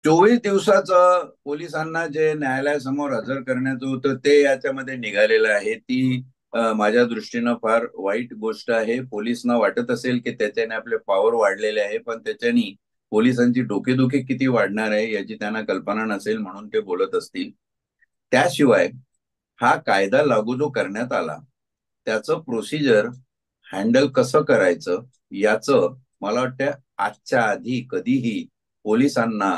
24 दिवसाचं पोलिसांना जे न्यायालयासमोर हजर करण्याचं होतं ते याच्यामध्ये निघालेलं आहे. ती माझ्या दृष्टीनं फार वाईट गोष्ट आहे. पोलिसांना वाटत असेल की त्याच्याने आपले पॉवर वाढलेले आहे, पण त्याच्यानी पोलिसांची डोकेदुखी किती वाढणार आहे याची त्यांना कल्पना नसेल, म्हणून ते बोलत असतील. त्याशिवाय हा कायदा लागू जो करण्यात आला त्याचं प्रोसिजर हँडल कसं करायचं याचं मला वाटतं आजच्या आधी कधीही पोलिसांना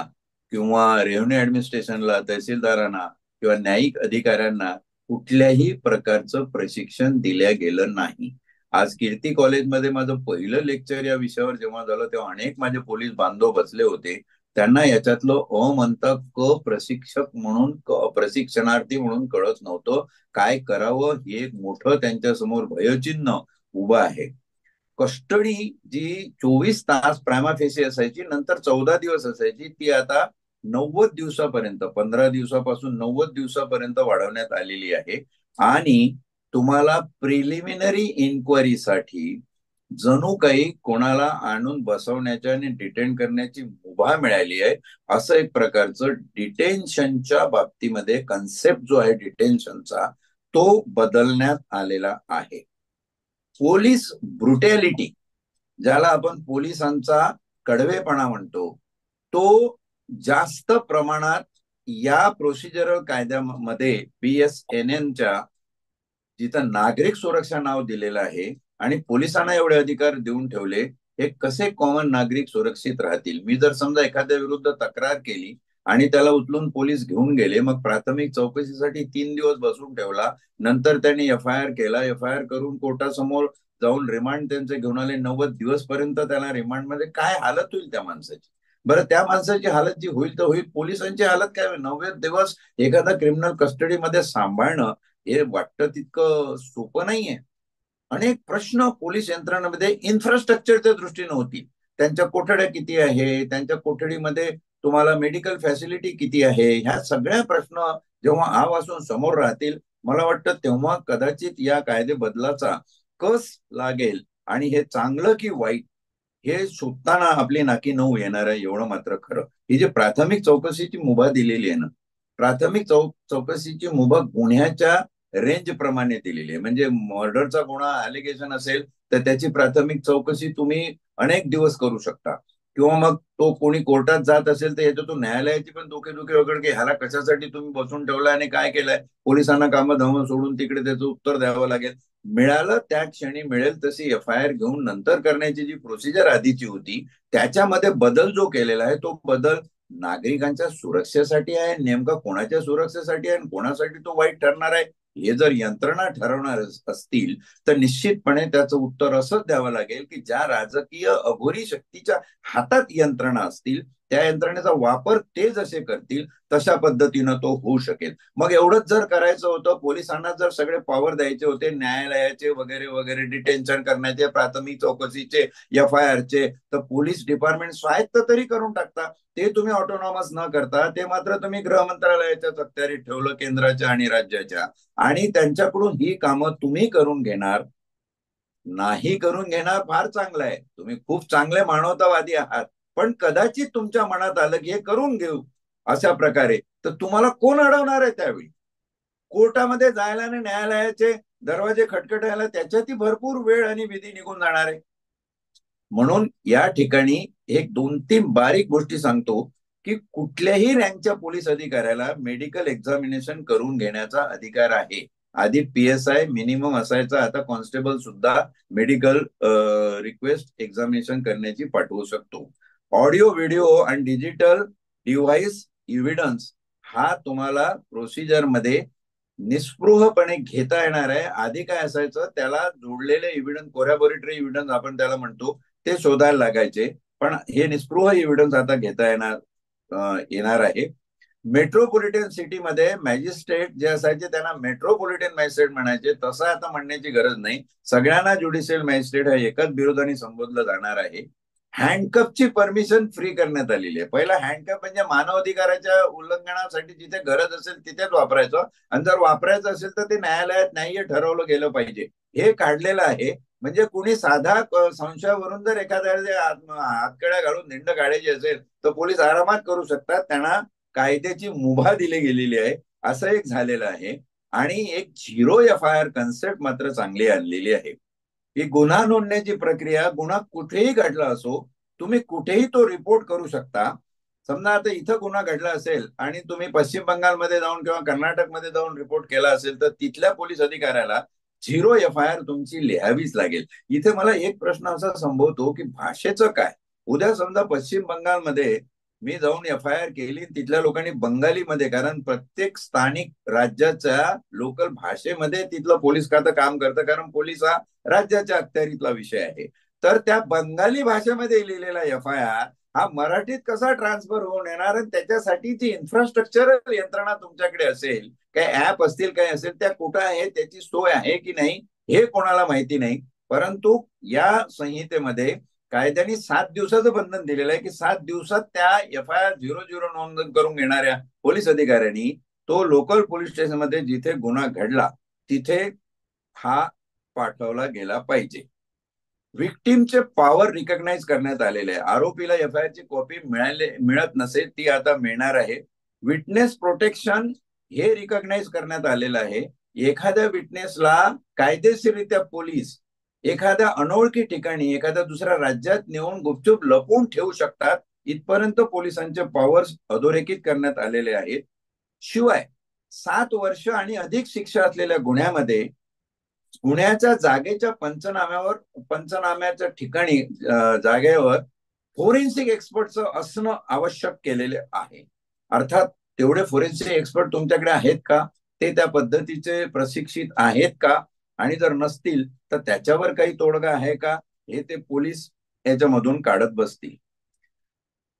किंवा रेव्हन्यू ऍडमिनिस्ट्रेशनला, तहसीलदारांना किंवा न्यायिक अधिकाऱ्यांना कुठल्याही प्रकारचं प्रशिक्षण दिलं गेलं नाही. आज कीर्ती कॉलेजमध्ये माझं पहिलं लेक्चर या विषयावर जेव्हा झालं तेव्हा अनेक माझे पोलीस बांधव बसले होते. त्यांना याच्यातलं म्हणता क प्रशिक्षक म्हणून प्रशिक्षणार्थी म्हणून कळत नव्हतं. काय करावं हे एक मोठं त्यांच्यासमोर भयचिन्ह उभं आहे. कस्टडी जी 24 तास प्रायमा फेसी असायची, नंतर 14 दिवस असायची, ती आता 90 दिवसापर्यंत, 15 दिवसापासून 90 दिवसापर्यंत वाढवण्यात आलेली आहे. आणि तुम्हाला प्रिलिमिनरी इन्क्वायरीसाठी जणू काही कोणाला आणून बसवण्याच्या आणि डिटेन करण्याची मुभा मिळाली आहे. असं एक प्रकारचं डिटेन्शनच्या बाबतीमध्ये कन्सेप्ट जो आहे डिटेन्शनचा तो बदलण्यात आलेला आहे. पोलीस ब्रुटॅलिटी, ज्याला आपण पोलिसांचा कडवेपणा म्हणतो, तो जास्त प्रमाणात या प्रोसिजरल कायद्यामध्ये BSNNच्या जिथं नागरिक सुरक्षा नाव दिलेलं आहे आणि पोलिसांना एवढे अधिकार देऊन ठेवले, हे कसे कॉमन नागरिक सुरक्षित राहतील? मी जर समजा एखाद्या विरुद्ध तक्रार केली आणि त्याला उचलून पोलीस घेऊन गेले, मग प्राथमिक चौकशीसाठी 3 दिवस बसून ठेवला, नंतर त्यांनी FIR केला, FIR करून कोर्टासमोर जाऊन रिमांड त्यांचे घेऊन आले, 90 दिवस पर्यंत त्याला रिमांडमध्ये, काय हालत होईल त्या माणसाची? बरं, त्या माणसाची हालत जी होईल तर होईल, पोलिसांची हालत काय होईल? 90 दिवस एखादा क्रिमिनल कस्टडीमध्ये सांभाळणं हे वाटतं तितकं सोपं नाहीये. अनेक प्रश्न पोलीस यंत्रणेमध्ये इन्फ्रास्ट्रक्चरच्या दृष्टीने होतील. त्यांच्या कोठड्या किती आहे, त्यांच्या कोठडीमध्ये तुम्हाला मेडिकल फॅसिलिटी किती आहे, ह्या सगळ्या प्रश्न जेव्हा आवासून समोर राहतील, मला वाटतं तेव्हा कदाचित या कायदे बदलाचा कस लागेल आणि हे चांगलं की वाईट हे शोधताना आपली नाकी नऊ येणार आहे, एवढं मात्र खरं. ही जी प्राथमिक चौकशीची मुभा दिलेली आहे ना, प्राथमिक चौकशीची मुभा गुन्ह्याच्या रेंज प्रमाणे दिलेली आहे. म्हणजे मर्डरचा गुन्हा अलिगेशन असेल तर त्याची प्राथमिक चौकशी तुम्ही अनेक दिवस करू शकता, किंवा मग तो कोणी कोर्टात जात असेल तर याच्यातून न्यायालयाची पण डोकेदुखी वगैरे की ह्याला कशासाठी तुम्ही बसून ठेवलाय आणि काय केलंय, पोलिसांना कामं धामं सोडून तिकडे त्याचं उत्तर द्यावं लागेल. मिळालं त्या क्षणी मिळेल तशी FIR घेऊन नंतर करण्याची जी प्रोसिजर आधीची होती त्याच्यामध्ये बदल जो केलेला आहे तो बदल नागरिकांच्या सुरक्षेसाठी आहे. नेमका कोणाच्या सुरक्षेसाठी आहे आणि कोणासाठी तो वाईट ठरणार आहे हे जर यंत्रणा ठरवणार असतील तर निश्चितपणे त्याचं उत्तर असंच द्यावं लागेल की ज्या राजकीय अघोरी शक्तीच्या हातात यंत्रणा असतील त्या यंत्रणेचा वापर ते जसे करतील तशा पद्धतीनं तो होऊ शकेल. मग एवढंच जर करायचं होतं, पोलिसांना जर सगळे पॉवर द्यायचे होते न्यायालयाचे वगैरे वगैरे, डिटेन्शन करण्याचे, प्राथमिक चौकशीचे, FIRचे, तर पोलीस डिपार्टमेंट स्वायत्त तरी करून टाकता. ते तुम्ही ऑटोनॉमस न करता ते मात्र तुम्ही गृह मंत्रालयाच्या अखत्यारीत ठेवलं, केंद्राच्या आणि राज्याच्या, आणि त्यांच्याकडून ही कामं तुम्ही करून घेणार. नाही करून घेणार फार चांगलं आहे, तुम्ही खूप चांगले मानवतावादी आहात, पण कदाचित तुमच्या मनात आलं की हे करून घेऊ अशा प्रकारे, तर तुम्हाला कोण अडवणार आहे त्यावेळी? कोर्टामध्ये जायला आणि न्यायालयाचे दरवाजे खटखटायला त्याच्यातही भरपूर वेळ आणि विधी निघून जाणार आहे. म्हणून या ठिकाणी एक 2-3 बारीक गोष्टी सांगतो की कुठल्याही रँकच्या पोलीस अधिकाऱ्याला मेडिकल एक्झामिनेशन करून घेण्याचा अधिकार आहे. आधी PSI मिनिमम असायचा, आता कॉन्स्टेबल सुद्धा मेडिकल रिक्वेस्ट एक्झामिनेशन करण्याची पाठवू शकतो. ऑडिओ, व्हिडिओ आणि डिजिटल डिव्हाइस इव्हिडन्स हा तुम्हाला प्रोसिजरमध्ये निस्पृहपणे घेता येणार आहे. आधी काय असायचं, त्याला जोडलेले इव्हिडन्स, कोरॅबोरेटरी इव्हिडन्स आपण त्याला म्हणतो, ते शोधायला लागायचे, पण हे निस्पृह इव्हिडन्स आता घेता येणार आहे. मेट्रोपॉलिटन सिटीमध्ये मॅजिस्ट्रेट जे असायचे त्यांना मेट्रोपॉलिटन मॅजिस्ट्रेट म्हणायचे, तसं आता म्हणण्याची गरज नाही. सगळ्यांना ज्युडिशियल मॅजिस्ट्रेट हा एकाच बिरुदाने संबोधलं जाणार आहे. हँडकपची परमिशन फ्री करण्यात आलेली आहे. पहिला हँडकप म्हणजे मानव अधिकाराच्या उल्लंघनासाठी जिथे गरज असेल तिथेच वापरायचं, आणि जर वापरायचं असेल तर ते न्यायालयात न्याय्य ठरवलं गेलं पाहिजे, हे काढलेलं आहे. म्हणजे कुणी साधा संशयावरून जर एखाद्या हातकड्या घालून धिंड काढायची असेल तर पोलीस आरामात करू शकतात. त्यांना कायद्याची मुभा दिली गेलेली आहे, असं एक झालेलं आहे. आणि एक झिरो FIR कन्सेप्ट मात्र चांगली आणलेली आहे. ही गुन्हा नोंदण्याची प्रक्रिया, गुन्हा कुठेही घडला असो, तुम्ही कुठेही तो रिपोर्ट करू शकता. समजा आता इथं गुन्हा घडला असेल आणि तुम्ही पश्चिम बंगालमध्ये जाऊन किंवा कर्नाटकमध्ये जाऊन रिपोर्ट केला असेल, तर तिथल्या पोलीस अधिकाऱ्याला झिरो FIR तुमची लिहावीच लागेल. इथे मला एक प्रश्न असा संभवतो की भाषेचं काय. उद्या समजा पश्चिम बंगालमध्ये मी जाऊन FIR केली, तिथल्या लोकांनी बंगालीमध्ये, कारण प्रत्येक स्थानिक राज्याच्या लोकल भाषेमध्ये तिथलं पोलीस खातं काम करतं, कारण पोलीस हा राज्याच्या अखत्यारीतला विषय आहे. तर त्या बंगाली भाषेमध्ये लिहिलेला FIR हा मराठीत कसा ट्रान्सफर होऊन येणार, आणि त्याच्यासाठीची इन्फ्रास्ट्रक्चरल यंत्रणा तुमच्याकडे असेल, काय ऍप असतील, काय असेल, त्या कुठं आहे, त्याची सोय आहे की नाही, हे कोणाला माहिती नाही. परंतु या संहितेमध्ये कायद्याने 7 दिवसाचं बंधन दिलेलं आहे की 7 दिवसात त्या FIR 00 नोंद करून घेणाऱ्या पोलीस अधिकाऱ्यांनी तो लोकल पोलीस स्टेशनमध्ये जिथे गुन्हा घडला तिथे हा पाठवला गेला पाहिजे. विक्टीमचे पॉवर रिकग्नाइज करण्यात आलेले आहे. आरोपीला FIR ची कॉपी मिळत नसेल, ती आता मिळणार आहे. विटनेस प्रोटेक्शन हे रिकग्नाइज करण्यात आलेलं आहे. एखाद्या विटनेसला कायदेशीररित्या पोलीस एखाद्या अनोळखी ठिकाणी, एखाद्या दुसऱ्या राज्यात नेऊन गुपचूप लपवून ठेवू शकतात, इथपर्यंत पोलिसांचे पॉवर्स अधोरेखित करण्यात आलेले आहेत. शिवाय 7 वर्ष आणि अधिक शिक्षा असलेल्या गुन्ह्यामध्ये गुन्ह्याच्या जागेच्या पंचनाम्याच्या ठिकाणी जागेवर फोरेन्सिक एक्सपर्टचं असणं आवश्यक केलेले आहे. अर्थात तेवढे फोरेन्सिक एक्सपर्ट तुमच्याकडे आहेत का, ते त्या पद्धतीचे प्रशिक्षित आहेत का, आणि जर नसतील तर त्याच्यावर काही तोडगा आहे का, हे ते पोलीस याच्यामधून काढत बसतील.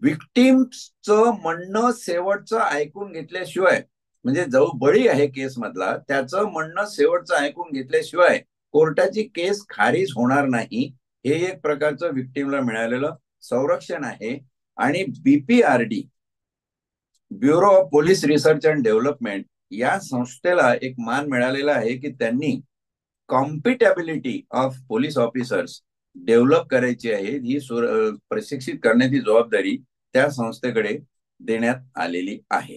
विक्टीमचं म्हणणं शेवटचं ऐकून घेतल्याशिवाय, म्हणजे जो बळी आहे केस मधला त्याचं म्हणणं शेवटचं ऐकून घेतल्याशिवाय कोर्टाची केस खारिज होणार नाही. हे एक प्रकारचं विक्टीमला मिळालेलं संरक्षण आहे. आणि BPRD, bureau of police research and development, या संस्थेला एक मान मिळालेला आहे की त्यांनी कॉम्पिटेबिलिटी ऑफ पोलीस ऑफिसर्स डेव्हलप करायची आहे. ही प्रशिक्षित करण्याची जबाबदारी त्या संस्थेकडे देण्यात आलेली आहे.